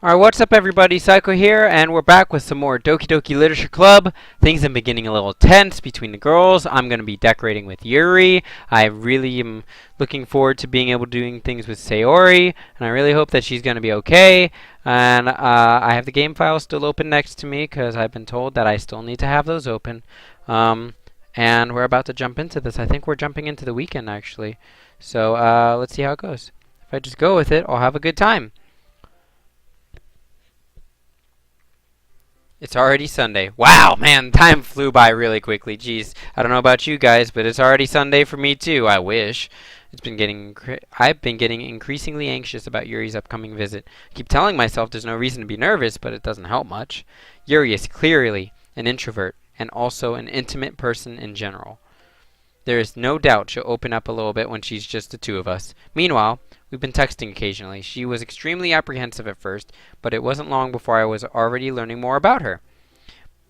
Alright, what's up everybody? Psycho here, and we're back with some more Doki Doki Literature Club. Things have been getting a little tense between the girls. I'm going to be decorating with Yuri. I really am looking forward to being able to doing things with Sayori, and I really hope that she's going to be okay. And I have the game files still open next to me, because I've been told that I still need to have those open. And we're about to jump into this. I think we're jumping into the weekend, actually. So let's see how it goes. If I just go with it, I'll have a good time. It's already Sunday. Wow, man, time flew by really quickly. Jeez, I don't know about you guys, but it's already Sunday for me too. I wish. I've been getting increasingly anxious about Yuri's upcoming visit. I keep telling myself there's no reason to be nervous, but it doesn't help much. Yuri is clearly an introvert and also an intimate person in general. There is no doubt she'll open up a little bit when she's just the two of us. Meanwhile, we've been texting occasionally. She was extremely apprehensive at first, but it wasn't long before I was already learning more about her.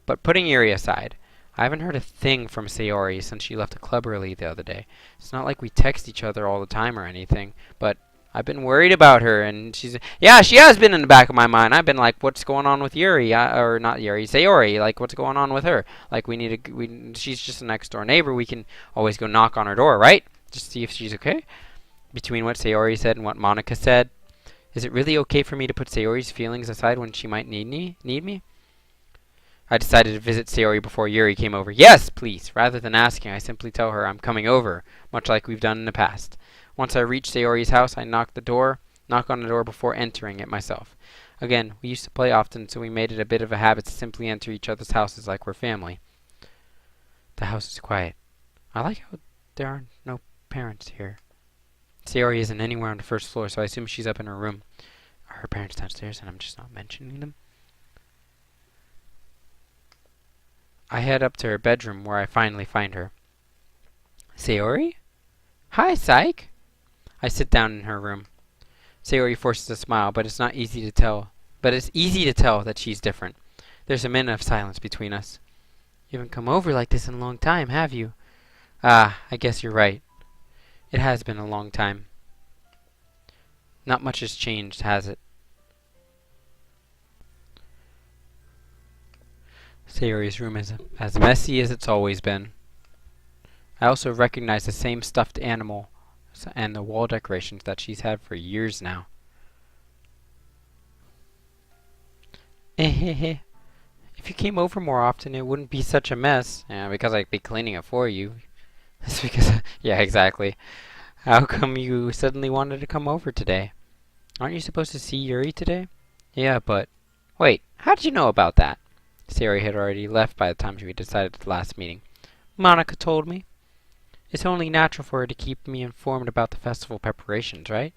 But putting Yuri aside, I haven't heard a thing from Sayori since she left the club early the other day. It's not like we text each other all the time or anything, but I've been worried about her, and she has been in the back of my mind. I've been like, what's going on with Yuri? Or not Yuri, Sayori. Like, what's going on with her? Like, she's just a next door neighbor. We can always go knock on her door, right? Just see if she's okay. Between what Sayori said and what Monica said, is it really okay for me to put Sayori's feelings aside when she might need me? I decided to visit Sayori before Yuri came over. Yes, please. Rather than asking, I simply tell her I'm coming over, much like we've done in the past. Once I reach Sayori's house, I knock on the door before entering it myself. Again, we used to play often, so we made it a bit of a habit to simply enter each other's houses like we're family. The house is quiet. I like how there are no parents here. Sayori isn't anywhere on the first floor, so I assume she's up in her room. Are her parents downstairs and I'm just not mentioning them? I head up to her bedroom where I finally find her. Sayori? Hi, Psych. I sit down in her room. Sayori forces a smile, but it's easy to tell that she's different. There's a minute of silence between us. You haven't come over like this in a long time, have you? Ah, I guess you're right. It has been a long time. Not much has changed, has it? Sayori's room is as messy as it's always been. I also recognize the same stuffed animal and the wall decorations that she's had for years now. If you came over more often, it wouldn't be such a mess. Yeah, because I'd be cleaning it for you. That's because, yeah, exactly. How come you suddenly wanted to come over today? Aren't you supposed to see Yuri today? Yeah, but... Wait, how did you know about that? Sayori had already left by the time we decided at the last meeting. Monica told me. It's only natural for her to keep me informed about the festival preparations, right?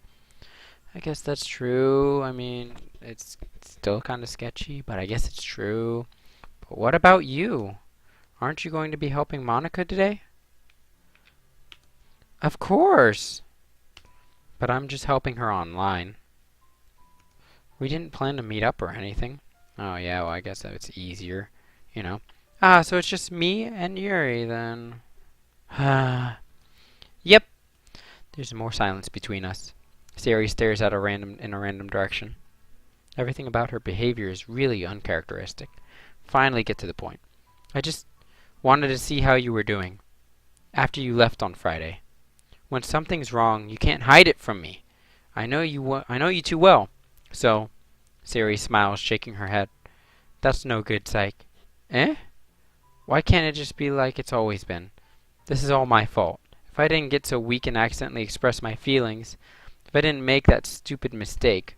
I guess that's true. I mean, it's still kind of sketchy, but I guess it's true. But what about you? Aren't you going to be helping Monica today? Of course! But I'm just helping her online. We didn't plan to meet up or anything. Oh yeah, well I guess that's easier, you know. Ah, so it's just me and Yuri then. Yep. There's more silence between us. Sayori stares in a random direction. Everything about her behavior is really uncharacteristic. Finally get to the point. I just wanted to see how you were doing after you left on Friday. When something's wrong, you can't hide it from me. I know you too well. So, Sayori smiles, shaking her head. That's no good, Psych. Eh? Why can't it just be like it's always been? This is all my fault. If I didn't get so weak and accidentally express my feelings, if I didn't make that stupid mistake,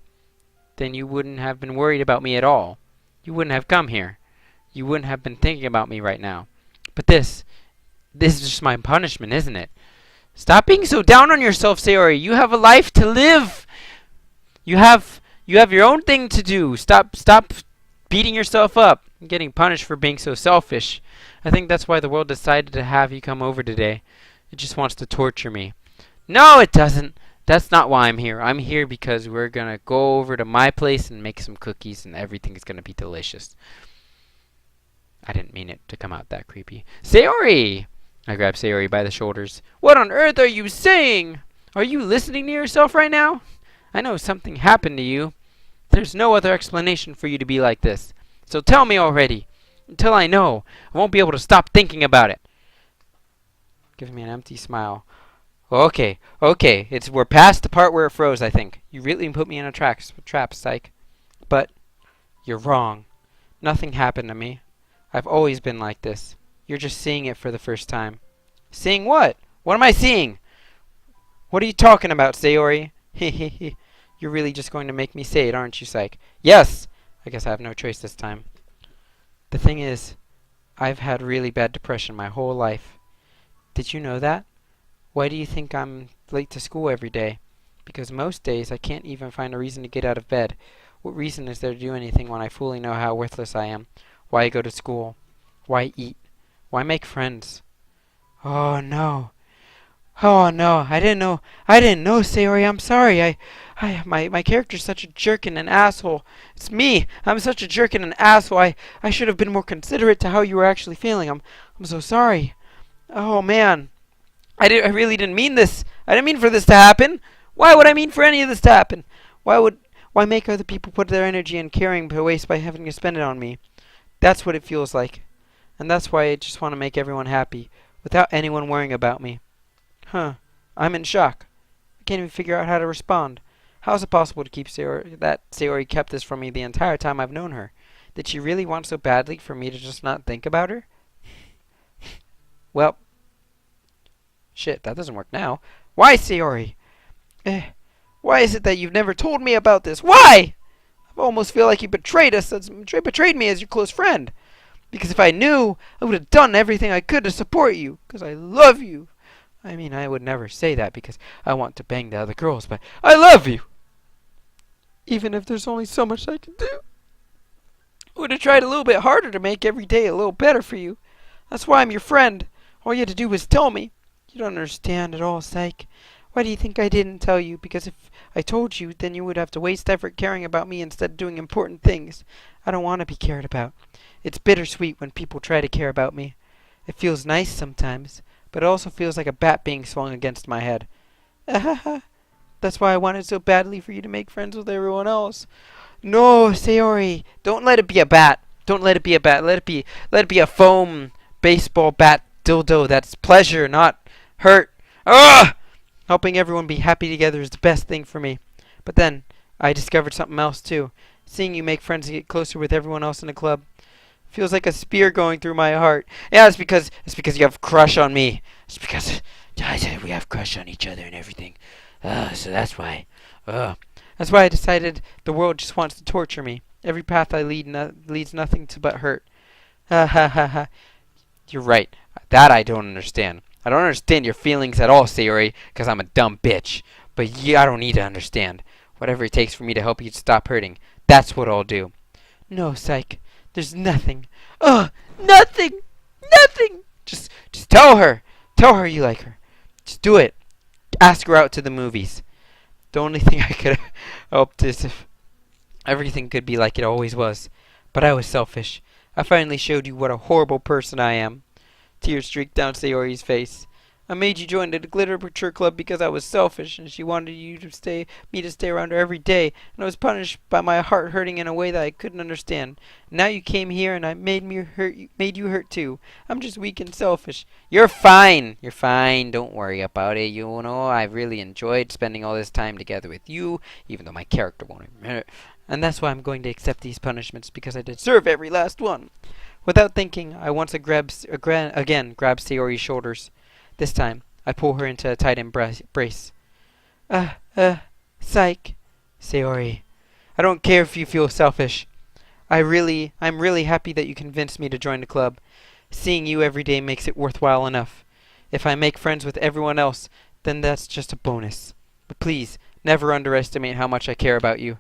then you wouldn't have been worried about me at all. You wouldn't have come here. You wouldn't have been thinking about me right now. But this is just my punishment, isn't it? Stop being so down on yourself, Sayori. You have a life to live. You have your own thing to do. Stop beating yourself up and getting punished for being so selfish. I think that's why the world decided to have you come over today. It just wants to torture me. No, it doesn't. That's not why I'm here. I'm here because we're going to go over to my place and make some cookies and everything is going to be delicious. I didn't mean it to come out that creepy. Sayori! I grabbed Sayori by the shoulders. What on earth are you saying? Are you listening to yourself right now? I know something happened to you. There's no other explanation for you to be like this. So tell me already. Until I know, I won't be able to stop thinking about it. Giving me an empty smile. Okay, okay. We're past the part where it froze, I think. You really put me in a trap, Psych. But you're wrong. Nothing happened to me. I've always been like this. You're just seeing it for the first time. Seeing what? What am I seeing? What are you talking about, Sayori? Hehehe. You're really just going to make me say it, aren't you, Psych? Yes! I guess I have no choice this time. The thing is, I've had really bad depression my whole life. Did you know that? Why do you think I'm late to school every day? Because most days I can't even find a reason to get out of bed. What reason is there to do anything when I fully know how worthless I am? Why go to school? Why eat? Why make friends? Oh no. Oh no, I didn't know, Sayori, I'm sorry, my character's such a jerk and an asshole. It's me, I'm such a jerk and an asshole, I should have been more considerate to how you were actually feeling, I'm so sorry. Oh man, I really didn't mean this, I didn't mean for this to happen. Why would I mean for any of this to happen? Why make other people put their energy and caring to waste by having to spend it on me? That's what it feels like, and that's why I just want to make everyone happy, without anyone worrying about me. Huh. I'm in shock. I can't even figure out how to respond. How is it possible to keep Sayori kept this from me the entire time I've known her? Did she really want so badly for me to just not think about her? Well, shit, that doesn't work now. Why, Sayori? Why is it that you've never told me about this? Why? I almost feel like you betrayed us, betrayed me as your close friend. Because if I knew, I would have done everything I could to support you. Because I love you. I mean, I would never say that because I want to bang the other girls, but I love you! Even if there's only so much I can do. I would have tried a little bit harder to make every day a little better for you. That's why I'm your friend. All you had to do was tell me. You don't understand at all, Psych. Why do you think I didn't tell you? Because if I told you, then you would have to waste effort caring about me instead of doing important things. I don't want to be cared about. It's bittersweet when people try to care about me. It feels nice sometimes. But it also feels like a bat being swung against my head. That's why I wanted so badly for you to make friends with everyone else. No, Sayori, don't let it be a bat. Don't let it be a bat. Let it be a foam baseball bat dildo. That's pleasure, not hurt. Ugh! Helping everyone be happy together is the best thing for me. But then I discovered something else too. Seeing you make friends and get closer with everyone else in the club. Feels like a spear going through my heart. Yeah, it's because you have a crush on me. It's because we have a crush on each other and everything. So that's why. That's why I decided the world just wants to torture me. Every path I lead leads nothing to but hurt. Ha ha ha ha. You're right. That I don't understand. I don't understand your feelings at all, Sayori, because I'm a dumb bitch. But I don't need to understand. Whatever it takes for me to help you stop hurting, that's what I'll do. No, Psych. There's nothing. Nothing! Nothing! Just tell her. Tell her you like her. Just do it. Ask her out to the movies. The only thing I could have hoped is if everything could be like it always was. But I was selfish. I finally showed you what a horrible person I am. Tears streaked down Sayori's face. I made you join the Literature Club because I was selfish, and she wanted me to stay around her every day, and I was punished by my heart hurting in a way that I couldn't understand. Now you came here, and I made you hurt too. I'm just weak and selfish. You're fine. You're fine. Don't worry about it. You know, I've really enjoyed spending all this time together with you, even though my character won't admit it. And that's why I'm going to accept these punishments, because I deserve every last one. Without thinking, I once again grabbed Sayori's shoulders. This time, I pull her into a tight embrace. Psych. Sayori. I don't care if you feel selfish. I'm really happy that you convinced me to join the club. Seeing you every day makes it worthwhile enough. If I make friends with everyone else, then that's just a bonus. But please, never underestimate how much I care about you.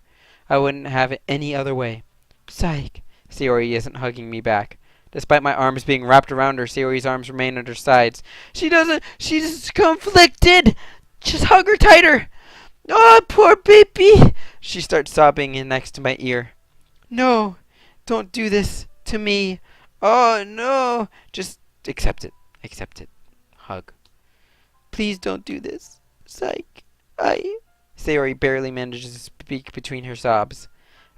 I wouldn't have it any other way. Psych. Sayori isn't hugging me back. Despite my arms being wrapped around her, Sayori's arms remain at her sides. She's conflicted! Just hug her tighter! Oh, poor baby! She starts sobbing in next to my ear. No, don't do this to me. Oh, no. Just accept it. Accept it. Hug. Please don't do this. Psych. Sayori barely manages to speak between her sobs.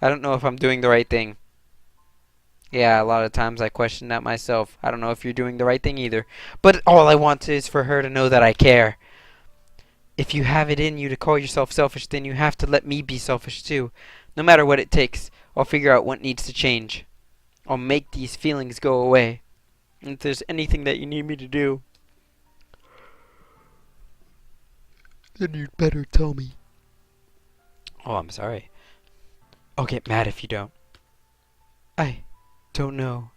I don't know if I'm doing the right thing. Yeah, a lot of times I question that myself. I don't know if you're doing the right thing either. But all I want is for her to know that I care. If you have it in you to call yourself selfish, then you have to let me be selfish too. No matter what it takes, I'll figure out what needs to change. I'll make these feelings go away. And if there's anything that you need me to do, then you'd better tell me. Oh, I'm sorry. I'll get mad if you don't. I don't know.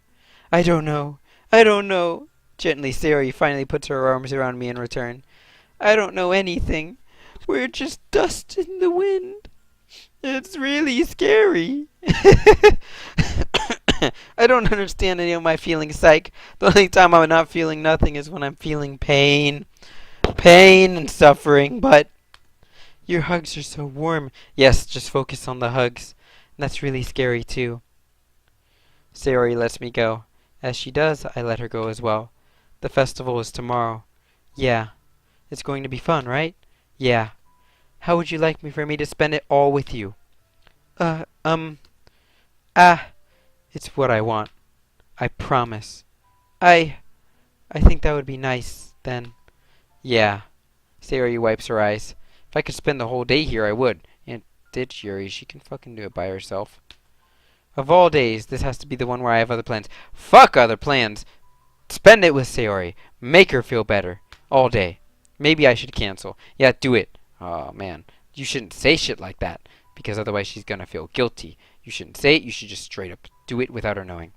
I don't know. I don't know. Gently, Sayori finally puts her arms around me in return. I don't know anything. We're just dust in the wind. It's really scary. I don't understand any of my feelings, psych. The only time I'm not feeling nothing is when I'm feeling pain. Pain and suffering, but your hugs are so warm. Yes, just focus on the hugs. And that's really scary, too. Sayori lets me go. As she does, I let her go as well. The festival is tomorrow. Yeah. It's going to be fun, right? Yeah. How would you like me for me to spend it all with you? Uh, um, it's what I want. I promise. I think that would be nice, then. Yeah. Sayori wipes her eyes. If I could spend the whole day here, I would. And ditch Yuri. She can fucking do it by herself. Of all days, this has to be the one where I have other plans. Fuck other plans! Spend it with Sayori. Make her feel better. All day. Maybe I should cancel. Yeah, do it. Oh, man. You shouldn't say shit like that, because otherwise she's gonna feel guilty. You shouldn't say it. You should just straight up do it without her knowing.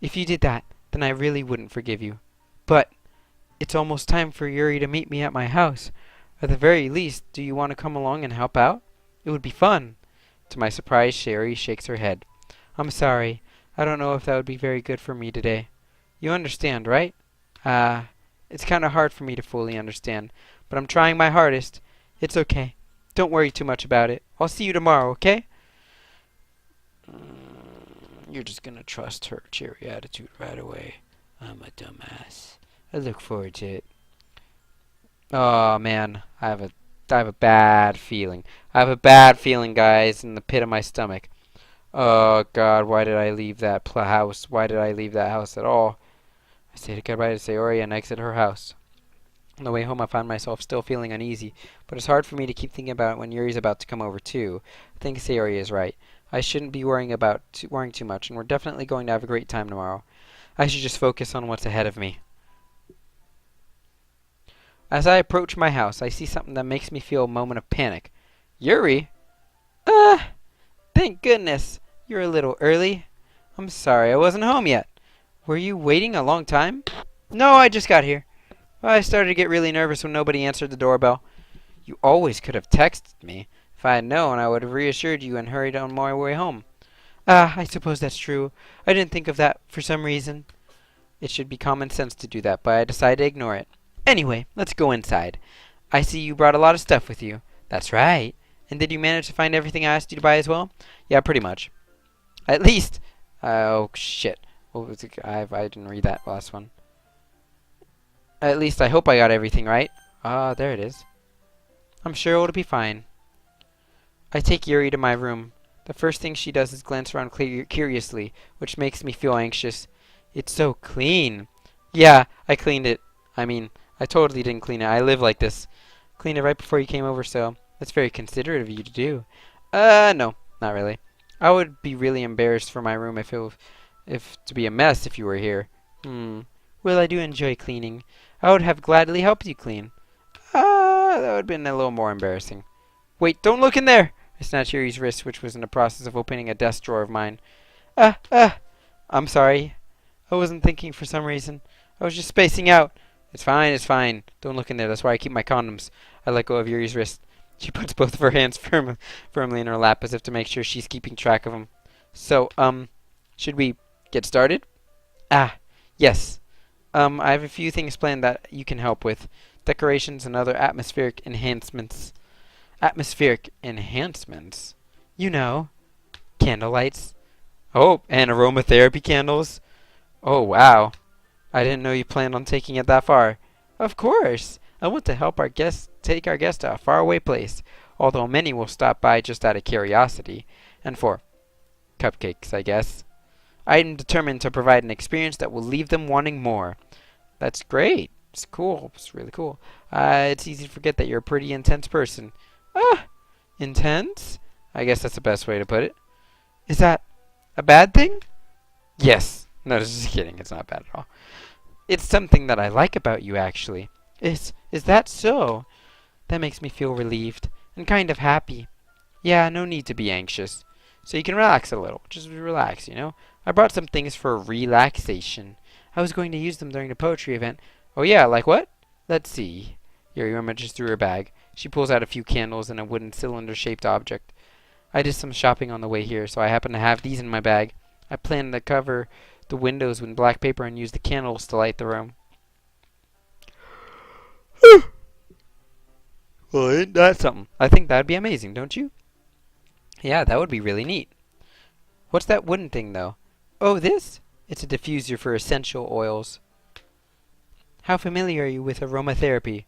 If you did that, then I really wouldn't forgive you. But it's almost time for Yuri to meet me at my house. At the very least, do you want to come along and help out? It would be fun. To my surprise, Sherry shakes her head. I'm sorry. I don't know if that would be very good for me today. You understand, right? It's kind of hard for me to fully understand, but I'm trying my hardest. It's okay. Don't worry too much about it. I'll see you tomorrow, okay? You're just gonna trust her cheery attitude right away. I'm a dumbass. I look forward to it. Oh man, I have a bad feeling. I have a bad feeling, guys, in the pit of my stomach. Oh God, why did I leave that house? Why did I leave that house at all? I say goodbye to Sayori and exit her house. On the way home, I find myself still feeling uneasy, but it's hard for me to keep thinking about it when Yuri's about to come over too. I think Sayori is right. I shouldn't be worrying too much, and we're definitely going to have a great time tomorrow. I should just focus on what's ahead of me. As I approach my house, I see something that makes me feel a moment of panic. Yuri? Thank goodness. You're a little early. I'm sorry, I wasn't home yet. Were you waiting a long time? No, I just got here. I started to get really nervous when nobody answered the doorbell. You always could have texted me. If I had known, I would have reassured you and hurried on my way home. I suppose that's true. I didn't think of that for some reason. It should be common sense to do that, but I decided to ignore it. Anyway, let's go inside. I see you brought a lot of stuff with you. That's right. And did you manage to find everything I asked you to buy as well? Yeah, pretty much. At least... oh, shit. What was it? I didn't read that last one. At least I hope I got everything right. Ah, there it is. I'm sure it'll be fine. I take Yuri to my room. The first thing she does is glance around curiously, which makes me feel anxious. It's so clean. Yeah, I cleaned it. I mean, I totally didn't clean it. I live like this. Cleaned it right before you came over, so that's very considerate of you to do. No, not really. I would be really embarrassed for my room if to be a mess if you were here. Well, I do enjoy cleaning. I would have gladly helped you clean. That would have been a little more embarrassing. Wait, don't look in there! I snatched Yuri's wrist, which was in the process of opening a desk drawer of mine. I'm sorry. I wasn't thinking for some reason. I was just spacing out. It's fine, it's fine. Don't look in there. That's why I keep my condoms. I let go of Yuri's wrist. She puts both of her hands firmly in her lap as if to make sure she's keeping track of them. So, should we get started? Yes. I have a few things planned that you can help with. Decorations and other atmospheric enhancements. Atmospheric enhancements? You know. Candle lights. Oh, and aromatherapy candles. Oh, wow. I didn't know you planned on taking it that far. Of course. I want to help take our guests to a faraway place, although many will stop by just out of curiosity. And 4. Cupcakes, I guess. I am determined to provide an experience that will leave them wanting more. That's great. It's cool. It's really cool. It's easy to forget that you're a pretty intense person. Ah, intense? I guess that's the best way to put it. Is that a bad thing? Yes. No, just kidding. It's not bad at all. It's something that I like about you, actually. Is that so? That makes me feel relieved and kind of happy. Yeah, no need to be anxious. So you can relax a little. Just relax, you know? I brought some things for relaxation. I was going to use them during the poetry event. Oh yeah, like what? Let's see. Yuri rummages through her bag. She pulls out a few candles and a wooden cylinder-shaped object. I did some shopping on the way here, so I happen to have these in my bag. I plan to cover the windows with black paper and use the candles to light the room. Well, ain't that something? I think that'd be amazing, don't you? Yeah, that would be really neat. What's that wooden thing, though? Oh, this? It's a diffuser for essential oils. How familiar are you with aromatherapy?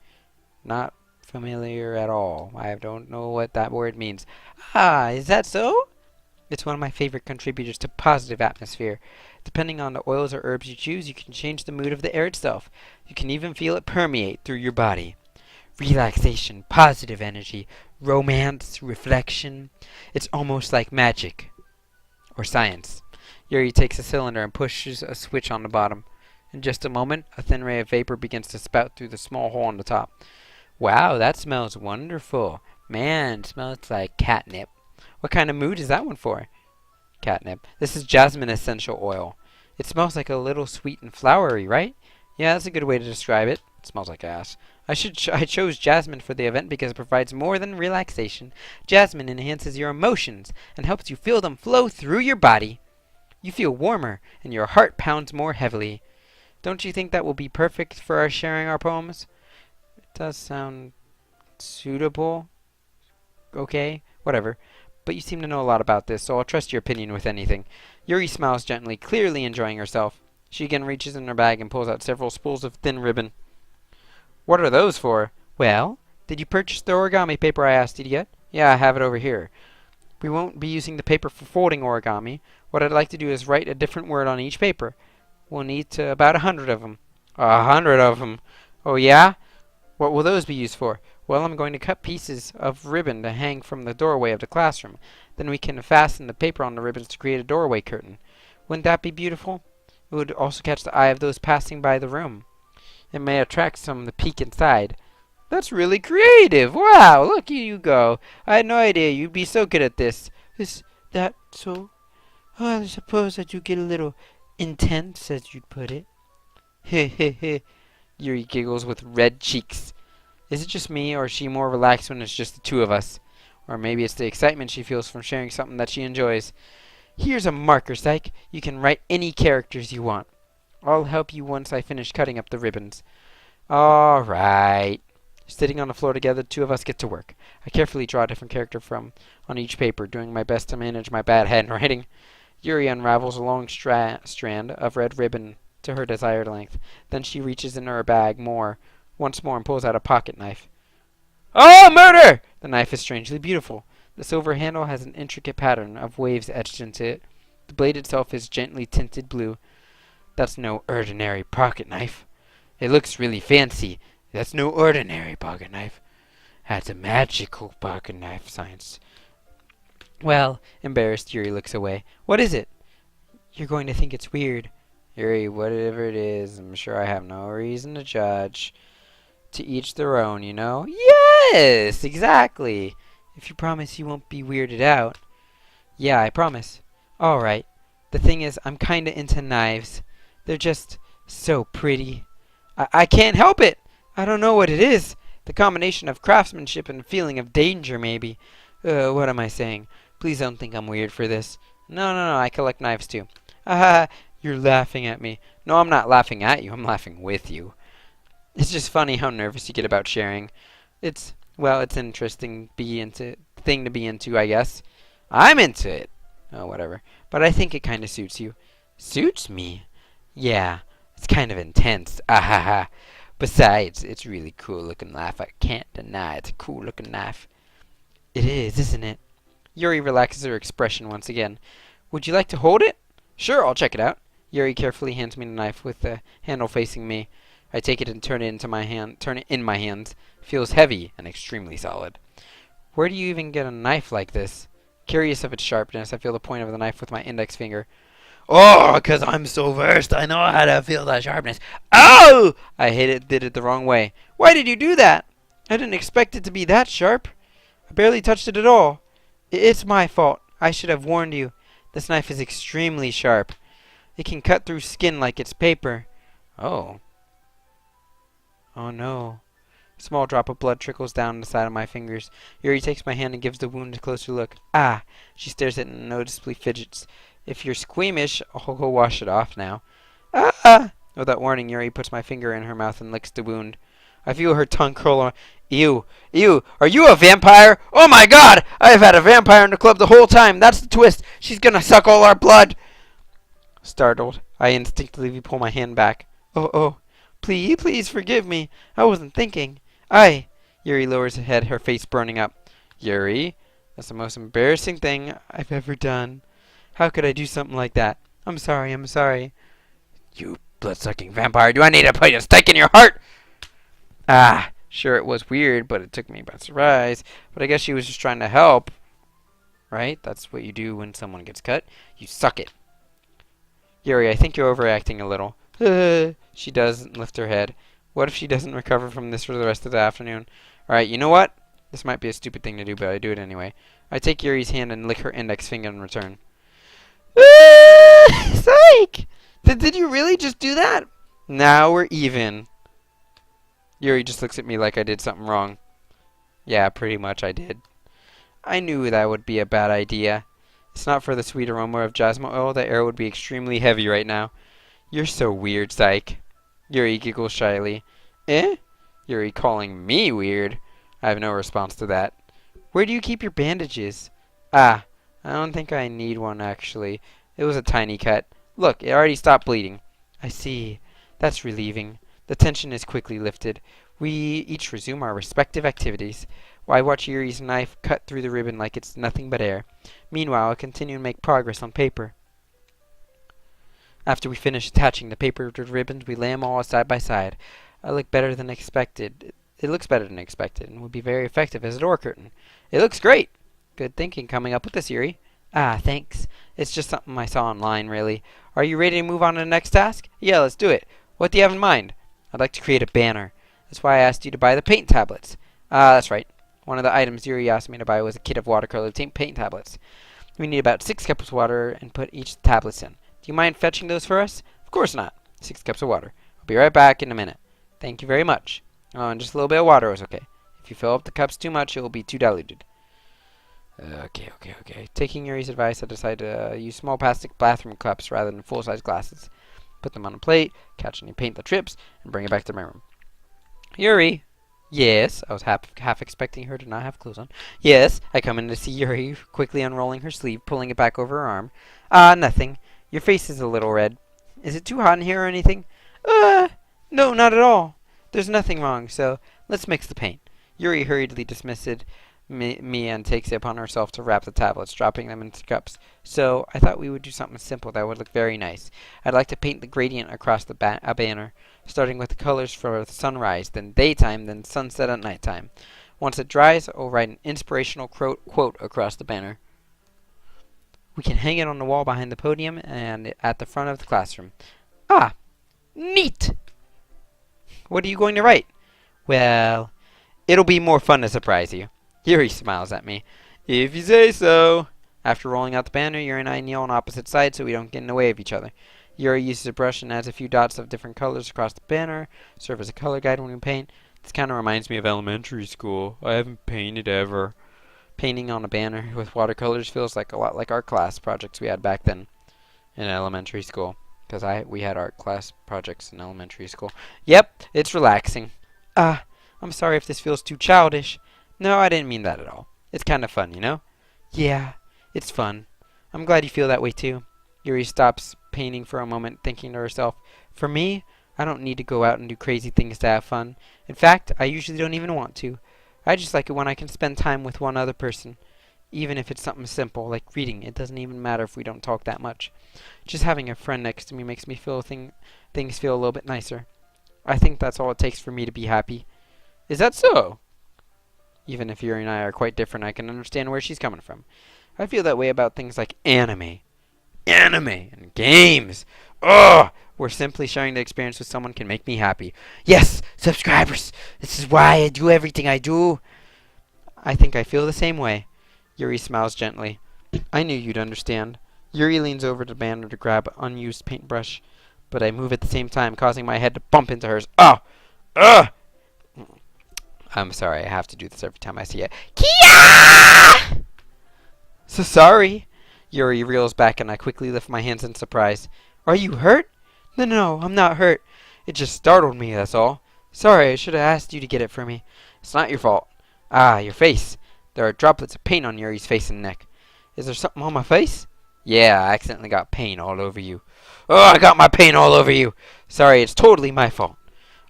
Not familiar at all. I don't know what that word means. Ah, is that so? It's one of my favorite contributors to positive atmosphere. Depending on the oils or herbs you choose, you can change the mood of the air itself. You can even feel it permeate through your body. Relaxation, positive energy, romance, reflection. It's almost like magic. Or science. Yuri takes a cylinder and pushes a switch on the bottom. In just a moment, a thin ray of vapor begins to spout through the small hole on the top. Wow, that smells wonderful. Man, it smells like catnip. What kind of mood is that one for? Catnip. This is jasmine essential oil. It smells like a little sweet and flowery, right? Yeah, that's a good way to describe it. It smells like ass. I chose jasmine for the event because it provides more than relaxation. Jasmine enhances your emotions and helps you feel them flow through your body. You feel warmer and your heart pounds more heavily. Don't you think that will be perfect for our sharing our poems? It does sound suitable. Okay, whatever. But you seem to know a lot about this, so I'll trust your opinion with anything. Yuri smiles gently, clearly enjoying herself. She again reaches in her bag and pulls out several spools of thin ribbon. What are those for? Well, did you purchase the origami paper I asked you to get? Yeah, I have it over here. We won't be using the paper for folding origami. What I'd like to do is write a different word on each paper. We'll need about 100 of them. 100 of them? Oh, yeah? What will those be used for? Well, I'm going to cut pieces of ribbon to hang from the doorway of the classroom. Then we can fasten the paper on the ribbons to create a doorway curtain. Wouldn't that be beautiful? It would also catch the eye of those passing by the room. It may attract some to peek inside. That's really creative. Wow, look you go. I had no idea you'd be so good at this. Is that so? Oh, I suppose that you get a little intense, as you'd put it. Heh heh heh. Yuri giggles with red cheeks. Is it just me, or is she more relaxed when it's just the two of us? Or maybe it's the excitement she feels from sharing something that she enjoys. Here's a marker, Psych. You can write any characters you want. I'll help you once I finish cutting up the ribbons. All right. Sitting on the floor together, the two of us get to work. I carefully draw a different character from on each paper, doing my best to manage my bad handwriting. Yuri unravels a long strand of red ribbon to her desired length. Then she reaches into her bag once more and pulls out a pocket knife. Oh, murder! The knife is strangely beautiful. The silver handle has an intricate pattern of waves etched into it. The blade itself is gently tinted blue. That's no ordinary pocket knife. It looks really fancy. That's no ordinary pocket knife. That's a magical pocket knife, science. Well, embarrassed, Yuri looks away. What is it? You're going to think it's weird. Yuri, whatever it is, I'm sure I have no reason to judge. To each their own, you know? Yes, exactly. If you promise you won't be weirded out. Yeah, I promise. All right. The thing is, I'm kinda into knives. They're just so pretty. I can't help it. I don't know what it is. The combination of craftsmanship and feeling of danger, maybe. What am I saying? Please don't think I'm weird for this. No, I collect knives too. You're laughing at me. No, I'm not laughing at you. I'm laughing with you. It's just funny how nervous you get about sharing. It's interesting thing to be into, I guess. I'm into it. Oh, whatever. But I think it kind of suits you. Suits me? Yeah. It's kind of intense. Besides, it's really cool looking knife. I can't deny it's a cool looking knife. It is, isn't it? Yuri relaxes her expression once again. Would you like to hold it? Sure, I'll check it out. Yuri carefully hands me the knife with the handle facing me. I take it and turn it in my hands. Feels heavy and extremely solid. Where do you even get a knife like this? Curious of its sharpness, I feel the point of the knife with my index finger. Oh, 'cause I'm so versed, I know how to feel the sharpness. Oh! Did it the wrong way. Why did you do that? I didn't expect it to be that sharp. I barely touched it at all. It's my fault. I should have warned you. This knife is extremely sharp. It can cut through skin like it's paper. Oh. Oh no. A small drop of blood trickles down the side of my fingers. Yuri takes my hand and gives the wound a closer look. Ah! She stares at it and noticeably fidgets. If you're squeamish, I'll go wash it off now. Ah! Without warning, Yuri puts my finger in her mouth and licks the wound. I feel her tongue curl on. Ew. Ew. Are you a vampire? Oh my god! I've had a vampire in the club the whole time. That's the twist. She's gonna suck all our blood. Startled, I instinctively pull my hand back. Oh. Please forgive me. I wasn't thinking. Yuri lowers her head, her face burning up. Yuri, that's the most embarrassing thing I've ever done. How could I do something like that? I'm sorry. You blood-sucking vampire, do I need to put a stake in your heart? Sure, it was weird, but it took me by surprise. But I guess she was just trying to help. Right? That's what you do when someone gets cut. You suck it. Yuri, I think you're overacting a little. She does lift her head. What if she doesn't recover from this for the rest of the afternoon? Alright, you know what? This might be a stupid thing to do, but I do it anyway. I take Yuri's hand and lick her index finger in return. Psych! Did you really just do that? Now we're even. Yuri just looks at me like I did something wrong. Yeah, pretty much I did. I knew that would be a bad idea. It's not for the sweet aroma of jasmine oil, the air would be extremely heavy right now. You're so weird, Psych. Yuri giggles shyly. Eh? Yuri calling me weird? I have no response to that. Where do you keep your bandages? I don't think I need one, actually. It was a tiny cut. Look, it already stopped bleeding. I see. That's relieving. The tension is quickly lifted. We each resume our respective activities. I watch Yuri's knife cut through the ribbon like it's nothing but air. Meanwhile, I continue to make progress on paper. After we finish attaching the paper to the ribbons, we lay them all side by side. It looks better than expected, and would be very effective as a door curtain. It looks great! Good thinking coming up with this, Yuri. Thanks. It's just something I saw online, really. Are you ready to move on to the next task? Yeah, let's do it. What do you have in mind? I'd like to create a banner. That's why I asked you to buy the paint tablets. That's right. One of the items Yuri asked me to buy was a kit of watercolor paint tablets. We need about 6 cups of water and put each tablets in. Do you mind fetching those for us? Of course not. 6 cups of water. I'll be right back in a minute. Thank you very much. Oh, and just a little bit of water is okay. If you fill up the cups too much, it will be too diluted. Okay. Taking Yuri's advice, I decided to use small plastic bathroom cups rather than full-size glasses. Put them on a plate, catch any paint that trips, and bring it back to my room. Yuri! Yes, I was half expecting her to not have clothes on. Yes, I come in to see Yuri, quickly unrolling her sleeve, pulling it back over her arm. Nothing. Your face is a little red. Is it too hot in here or anything? No, not at all. There's nothing wrong, so let's mix the paint. Yuri hurriedly dismisses me and takes it upon herself to wrap the tablets, dropping them into cups. So I thought we would do something simple that would look very nice. I'd like to paint the gradient across the banner, starting with the colors for sunrise, then daytime, then sunset at nighttime. Once it dries, I'll write an inspirational quote across the banner. We can hang it on the wall behind the podium and at the front of the classroom. Neat! What are you going to write? Well, it'll be more fun to surprise you. Yuri smiles at me. If you say so. After rolling out the banner, Yuri and I kneel on opposite sides so we don't get in the way of each other. Yuri uses a brush and adds a few dots of different colors across the banner, serve as a color guide when we paint. This kind of reminds me of elementary school. I haven't painted ever. Painting on a banner with watercolors feels like a lot like art class projects we had back then in elementary school. Because we had art class projects in elementary school. Yep, it's relaxing. I'm sorry if this feels too childish. No, I didn't mean that at all. It's kind of fun, you know? Yeah, it's fun. I'm glad you feel that way too. Yuri stops painting for a moment, thinking to herself, for me, I don't need to go out and do crazy things to have fun. In fact, I usually don't even want to. I just like it when I can spend time with one other person. Even if it's something simple, like reading. It doesn't even matter if we don't talk that much. Just having a friend next to me makes me feel things feel a little bit nicer. I think that's all it takes for me to be happy. Is that so? Even if Yuri and I are quite different, I can understand where she's coming from. I feel that way about things like anime. Anime and games. Ugh! Where simply sharing the experience with someone can make me happy. Yes, subscribers! This is why I do everything I do. I think I feel the same way. Yuri smiles gently. I knew you'd understand. Yuri leans over to Banner to grab an unused paintbrush, but I move at the same time, causing my head to bump into hers. Oh! Ugh! I'm sorry, I have to do this every time I see it. Kia! So sorry. Yuri reels back and I quickly lift my hands in surprise. Are you hurt? No, I'm not hurt. It just startled me, that's all. Sorry, I should have asked you to get it for me. It's not your fault. Ah, your face. There are droplets of paint on Yuri's face and neck. Is there something on my face? Yeah, I accidentally got paint all over you. Oh, I got my paint all over you. Sorry, it's totally my fault.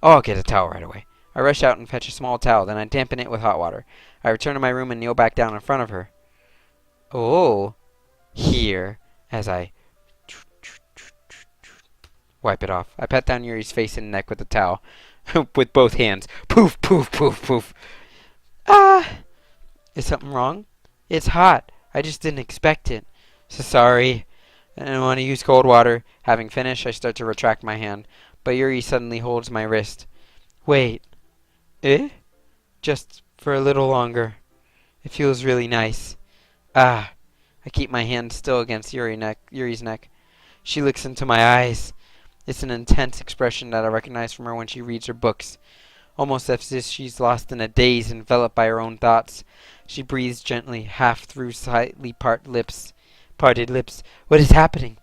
Oh, I'll get a towel right away. I rush out and fetch a small towel, then I dampen it with hot water. I return to my room and kneel back down in front of her. Oh, here, as I wipe it off. I pat down Yuri's face and neck with the towel, with both hands. Poof, poof, poof, poof. Ah! Is something wrong? It's hot. I just didn't expect it. So sorry. I don't want to use cold water. Having finished, I start to retract my hand, but Yuri suddenly holds my wrist. Wait. Eh? Just for a little longer. It feels really nice. Ah. I keep my hand still against Yuri's neck. She looks into my eyes. It's an intense expression that I recognize from her when she reads her books. Almost as if she's lost in a daze, enveloped by her own thoughts. She breathes gently, half through slightly parted lips. What is happening?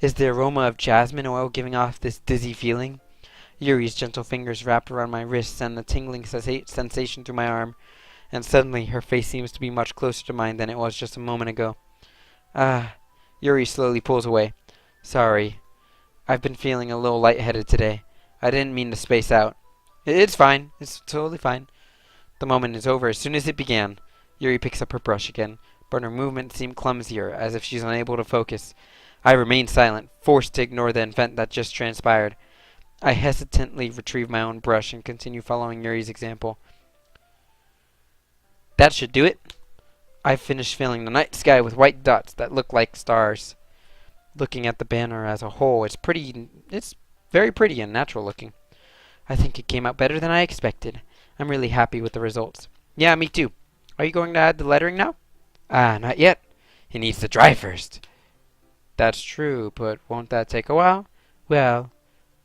Is the aroma of jasmine oil giving off this dizzy feeling? Yuri's gentle fingers wrap around my wrists send a tingling sensation through my arm. And suddenly, her face seems to be much closer to mine than it was just a moment ago. Ah. Yuri slowly pulls away. Sorry. I've been feeling a little lightheaded today. I didn't mean to space out. It's fine. It's totally fine. The moment is over as soon as it began. Yuri picks up her brush again, but her movements seem clumsier, as if she's unable to focus. I remain silent, forced to ignore the event that just transpired. I hesitantly retrieve my own brush and continue following Yuri's example. That should do it. I've finished filling the night sky with white dots that look like stars. Looking at the banner as a whole, it's very pretty and natural looking. I think it came out better than I expected. I'm really happy with the results. Yeah, me too. Are you going to add the lettering now? Not yet. It needs to dry first. That's true, but won't that take a while? Well,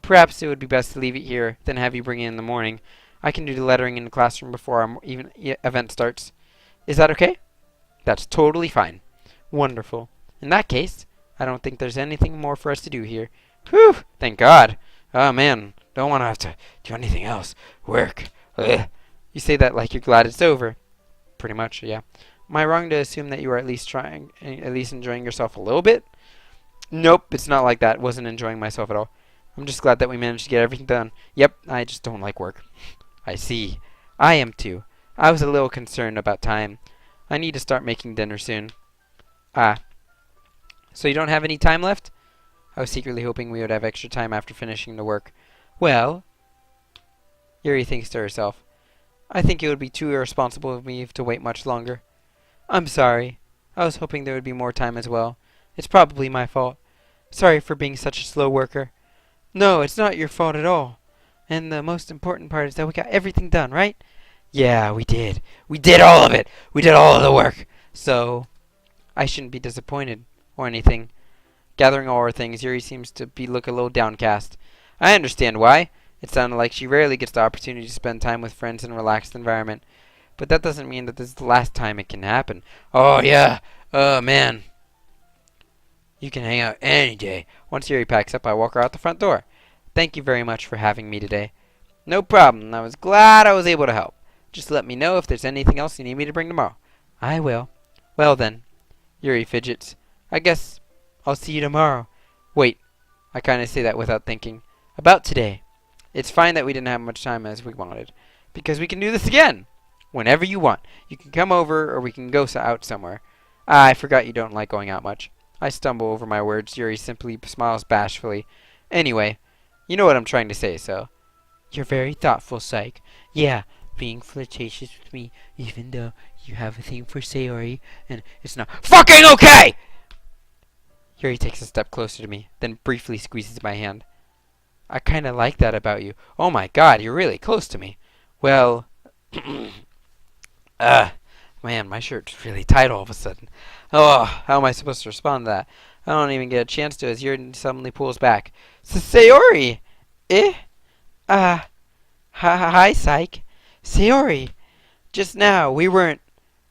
perhaps it would be best to leave it here, then have you bring it in the morning. I can do the lettering in the classroom before our event starts. Is that okay? That's totally fine. Wonderful. In that case, I don't think there's anything more for us to do here. Whew! Thank God. Oh, man. Don't want to have to do anything else. Work. Ugh. You say that like you're glad it's over. Pretty much, yeah. Am I wrong to assume that you are at least enjoying yourself a little bit? Nope, it's not like that. Wasn't enjoying myself at all. I'm just glad that we managed to get everything done. Yep, I just don't like work. I see. I am too. I was a little concerned about time. I need to start making dinner soon. Ah. So you don't have any time left? I was secretly hoping we would have extra time after finishing the work. Well, Yuri thinks to herself, I think it would be too irresponsible of me to wait much longer. I'm sorry. I was hoping there would be more time as well. It's probably my fault. Sorry for being such a slow worker. No, it's not your fault at all. And the most important part is that we got everything done, right? Yeah, we did. We did all of it. We did all of the work. So, I shouldn't be disappointed or anything. Gathering all her things, Yuri seems to look a little downcast. I understand why. It sounded like she rarely gets the opportunity to spend time with friends in a relaxed environment. But that doesn't mean that this is the last time it can happen. Oh, yeah. Oh, man. You can hang out any day. Once Yuri packs up, I walk her out the front door. Thank you very much for having me today. No problem. I was glad I was able to help. Just let me know if there's anything else you need me to bring tomorrow. I will. Well then. Yuri fidgets. I guess I'll see you tomorrow. Wait. I kind of say that without thinking. About today. It's fine that we didn't have much time as we wanted. Because we can do this again. Whenever you want. You can come over or we can go out somewhere. Ah, I forgot you don't like going out much. I stumble over my words. Yuri simply smiles bashfully. Anyway, you know what I'm trying to say, so. You're very thoughtful, Psych. Yeah, being flirtatious with me, even though you have a thing for Sayori, and it's not FUCKING OKAY! Yuri takes a step closer to me, then briefly squeezes my hand. I kinda like that about you. Oh my god, you're really close to me. Well, man, my shirt's really tight all of a sudden. Oh, how am I supposed to respond to that? I don't even get a chance to as Yuri suddenly pulls back. Sayori! Eh? Hi, Psych. Sayori! Just now, we weren't...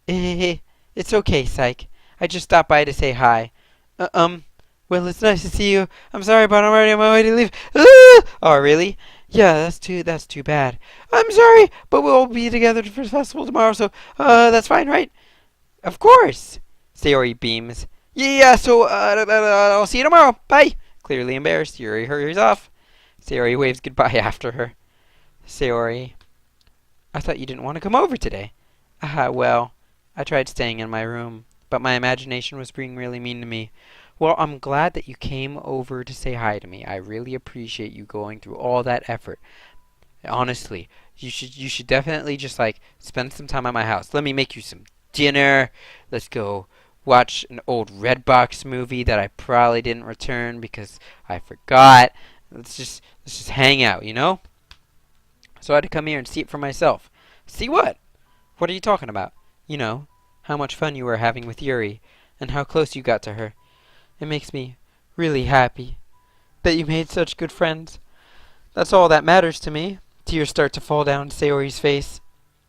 It's okay, Psych. I just stopped by to say hi. Well, it's nice to see you. I'm sorry, but I'm already on my way to leave. Oh, really? Yeah, that's too bad. I'm sorry, but we'll be together for the festival tomorrow, so, that's fine, right? Of course! Sayori beams. Yeah, so, I'll see you tomorrow. Bye! Clearly embarrassed, Yuri hurries off. Sayori waves goodbye after her. Sayori, I thought you didn't want to come over today. Well, I tried staying in my room, but my imagination was being really mean to me. Well, I'm glad that you came over to say hi to me. I really appreciate you going through all that effort. Honestly, you should definitely just like spend some time at my house. Let me make you some dinner. Let's go watch an old Redbox movie that I probably didn't return because I forgot. Let's just hang out, you know? So I had to come here and see it for myself. See what? What are you talking about? You know, how much fun you were having with Yuri, and how close you got to her. It makes me really happy that you made such good friends. That's all that matters to me. Tears start to fall down Sayori's face.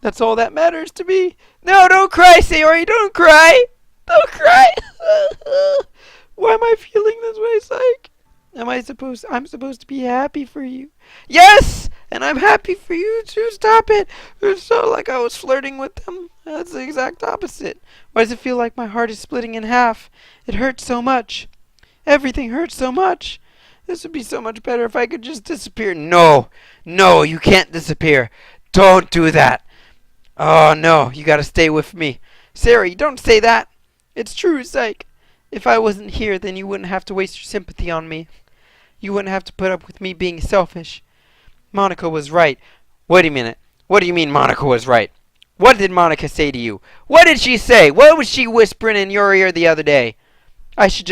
That's all that matters to me. No, don't cry, Sayori, don't cry! Don't cry! Why am I feeling this way, Psych? I'm supposed to be happy for you. Yes! And I'm happy for you too. Stop it. It's so like I was flirting with them. That's the exact opposite. Why does it feel like my heart is splitting in half? It hurts so much. Everything hurts so much. This would be so much better if I could just disappear. No, you can't disappear. Don't do that. Oh no, you gotta stay with me. Sari, don't say that. It's true, Psych. If I wasn't here, then you wouldn't have to waste your sympathy on me. You wouldn't have to put up with me being selfish. Monica was right. Wait a minute. What do you mean Monica was right? What did Monica say to you? What did she say? What was she whispering in your ear the other day? You should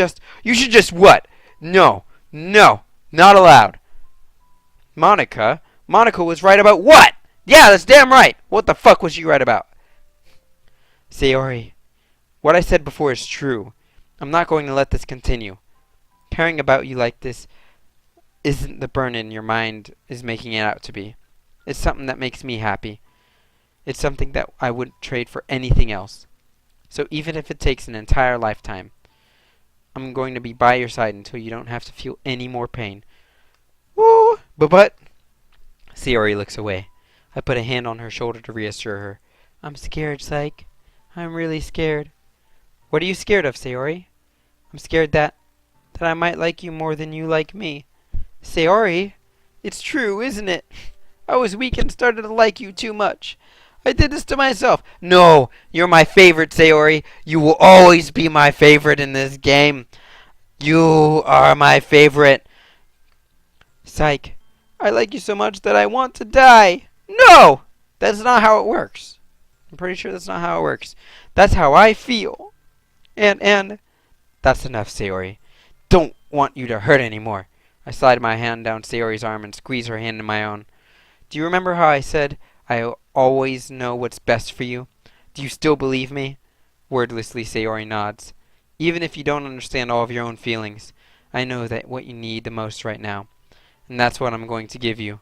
just what? No, not allowed. Monica was right about what? Yeah, that's damn right. What the fuck was she right about? Sayori, what I said before is true. I'm not going to let this continue. Caring about you like this isn't the burden your mind is making it out to be. It's something that makes me happy. It's something that I wouldn't trade for anything else. So even if it takes an entire lifetime, I'm going to be by your side until you don't have to feel any more pain. Woo! But... Sayori looks away. I put a hand on her shoulder to reassure her. I'm scared, Psych. I'm really scared. What are you scared of, Sayori? I'm scared that I might like you more than you like me. Sayori, it's true, isn't it? I was weak and started to like you too much. I did this to myself. No, you're my favorite, Sayori. You will always be my favorite in this game. You are my favorite. Psych, I like you so much that I want to die. No! That's not how it works. I'm pretty sure that's not how it works. That's how I feel. And that's enough, Sayori. Don't want you to hurt anymore. I slide my hand down Sayori's arm and squeeze her hand in my own. Do you remember how I said I always know what's best for you? Do you still believe me? Wordlessly, Sayori nods. Even if you don't understand all of your own feelings, I know that what you need the most right now. And that's what I'm going to give you.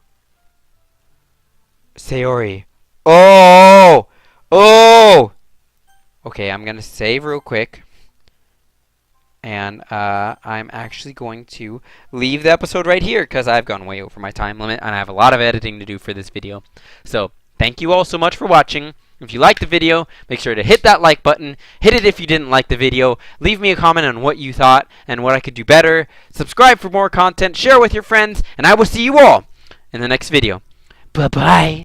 Sayori. Oh! Okay, I'm going to save real quick. And I'm actually going to leave the episode right here because I've gone way over my time limit and I have a lot of editing to do for this video. So, thank you all so much for watching. If you liked the video, make sure to hit that like button. Hit it if you didn't like the video. Leave me a comment on what you thought and what I could do better. Subscribe for more content. Share with your friends. And I will see you all in the next video. Bye-bye.